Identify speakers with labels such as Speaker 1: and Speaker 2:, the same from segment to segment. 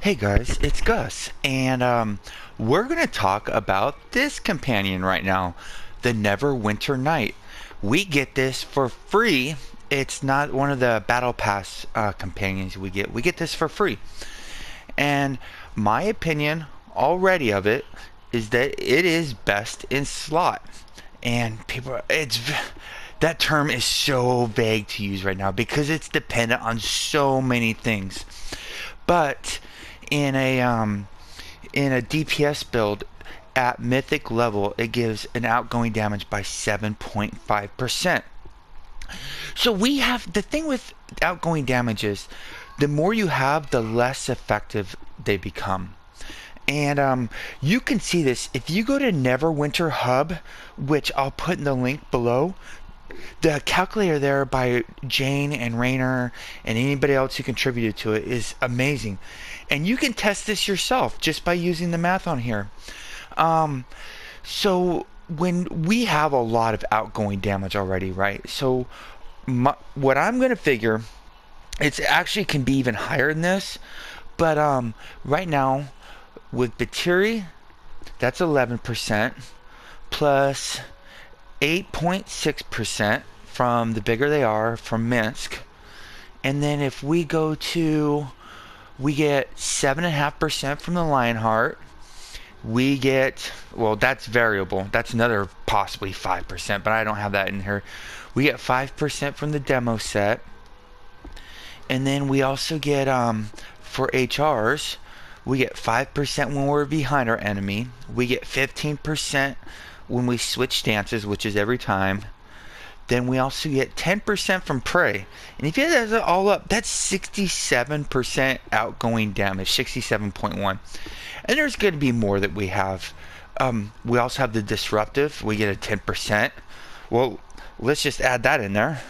Speaker 1: Hey guys, it's Gus, and we're going to talk about this companion right now, the Neverwinter Night. We get this for free. It's not one of the Battle Pass companions we get. We get this for free. And my opinion already of it is that it is best in slot. And that term is so vague to use right now because it's dependent on so many things. But in a DPS build at mythic level, it gives an outgoing damage by 7.5%. So we have the thing with outgoing damage is the more you have, the less effective they become. And you can see this if you go to Neverwinter Hub, which I'll put in the link below. The calculator there by Jane and Rainer and anybody else who contributed to it is amazing. And you can test this yourself just by using the math on here. So when we have a lot of outgoing damage already, right? So what I'm going to figure, it's actually can be even higher than this. But right now with Batiri, that's 11% plus 8.6% from the bigger they are from Minsk. And then if we go to, we get 7.5% from the Lionheart. We get, well, that's variable. That's another possibly 5%, but I don't have that in here. We get 5% from the demo set. And then we also get, for HRs, we get 5% when we're behind our enemy. We get 15% when we switch stances, which is every time. Then we also get 10% from prey. And if you add that all up, that's 67% outgoing damage, 67.1. And there's going to be more that we have. We also have the disruptive. We get a 10%. Well, let's just add that in there.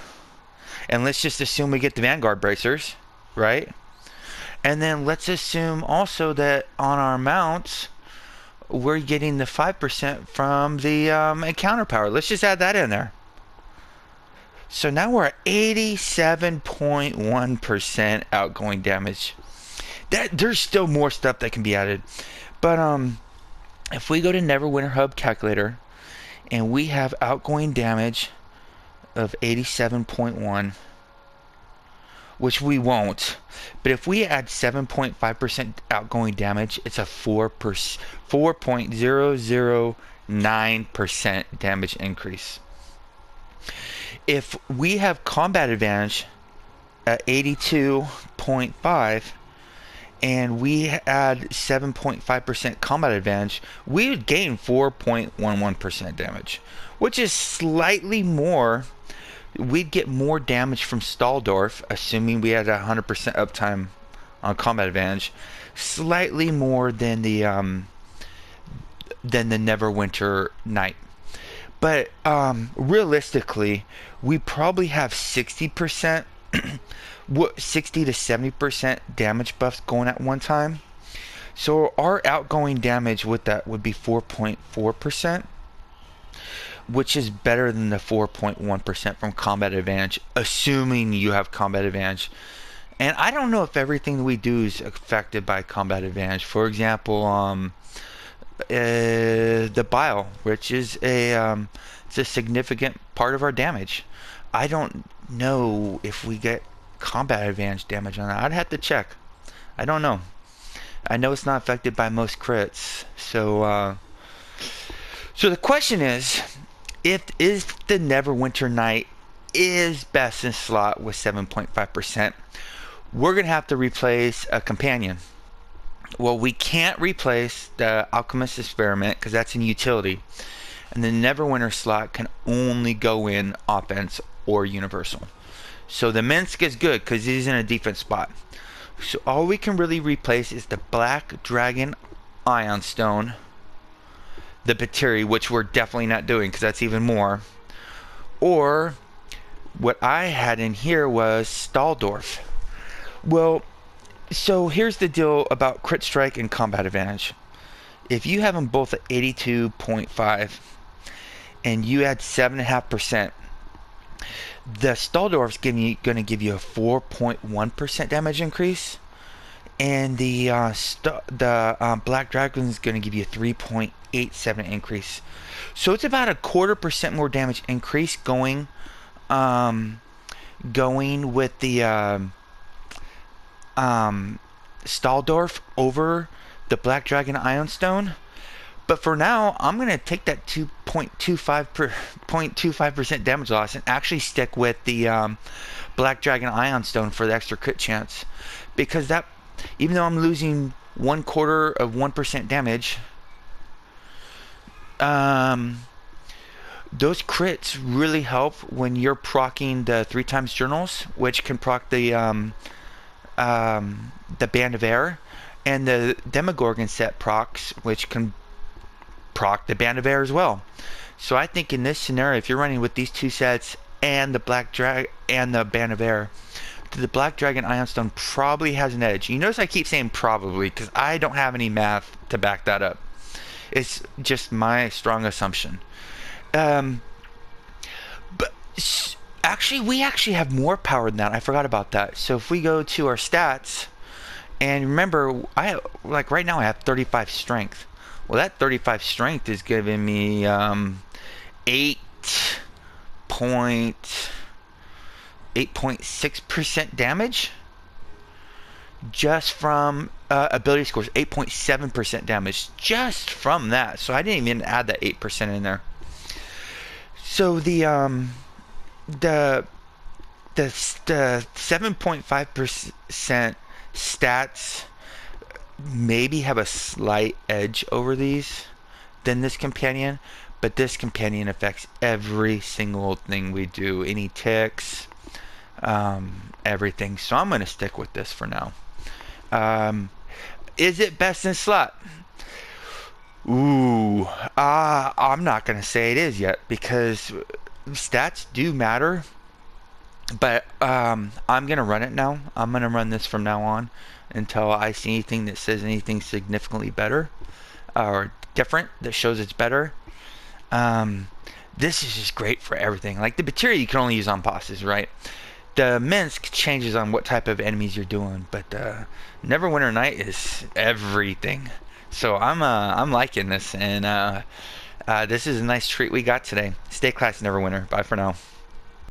Speaker 1: And let's just assume we get the Vanguard bracers, right? And then let's assume also that on our mounts, we're getting the 5% from the encounter power. Let's just add that in there. So now we're at 87.1% outgoing damage. There's still more stuff that can be added. But if we go to Neverwinter Hub calculator and we have outgoing damage of 87.1, which we won't, but if we add 7.5% outgoing damage, it's a 4.009% damage increase. If we have combat advantage at 82.5 and we add 7.5% combat advantage, we would gain 4.11% damage, which is slightly more. We'd get more damage from Staldorf, assuming we had 100% uptime on combat advantage, slightly more than the Neverwinter Night. But realistically, we probably have 60%, 60 to 70% damage buffs going at one time. So our outgoing damage with that would be 4.4%. Which is better than the 4.1% from combat advantage, assuming you have combat advantage. And I don't know if everything we do is affected by combat advantage. For example, the bile, which is it's a significant part of our damage. I don't know if we get combat advantage damage on that. I'd have to check. I don't know. I know it's not affected by most crits. So the question is, if the Neverwinter Night is best in slot with 7.5%, we're going to have to replace a companion. Well, we can't replace the Alchemist Experiment because that's in utility. And the Neverwinter slot can only go in offense or universal. So the Minsk is good because he's in a defense spot. So all we can really replace is the Black Dragon Ion Stone, the Batiri, which we're definitely not doing because that's even more. Or what I had in here was Staldorf. Well, so here's the deal about crit strike and combat advantage. If you have them both at 82.5 and you add 7.5%, the Staldorf's going to give you a 4.1% damage increase, and the Black Dragon is going to give you a 3.87 increase. So it's about a 1/4% more damage increase um, going with the Staldorf over the Black Dragon Ion Stone. But for now, I'm going to take that 0.25% damage loss and actually stick with the Black Dragon Ion Stone for the extra crit chance. Because that, even though I'm losing 1/4% damage, those crits really help when you're proccing the 3 times journals, which can proc the Band of Air, and the Demogorgon set procs, which can proc the Band of Air as well. So I think in this scenario, if you're running with these 2 sets and the Black Drag and the Band of Air, the Black Dragon Ion Stone probably has an edge. You notice I keep saying probably because I don't have any math to back that up. It's just my strong assumption. But actually, we actually have more power than that. I forgot about that. So if we go to our stats, and remember, like right now I have 35 strength. Well, that 35 strength is giving me 8.6% damage just from ability scores. 8.7% damage just from that. So I didn't even add that 8% in there. So the 7.5% stats maybe have a slight edge over these than this companion, but this companion affects every single thing we do, any ticks, everything. So I'm going to stick with this for now. Is it best in slot? Ooh, I'm not going to say it is yet because stats do matter. But I'm going to run it now. I'm going to run this from now on until I see anything that says anything significantly better or different that shows it's better. This is just great for everything. Like the materia you can only use on bosses, right? The Minsk changes on what type of enemies you're doing, but Neverwinter Night is everything. So I'm liking this, and this is a nice treat we got today. Stay classy, Neverwinter. Bye for now.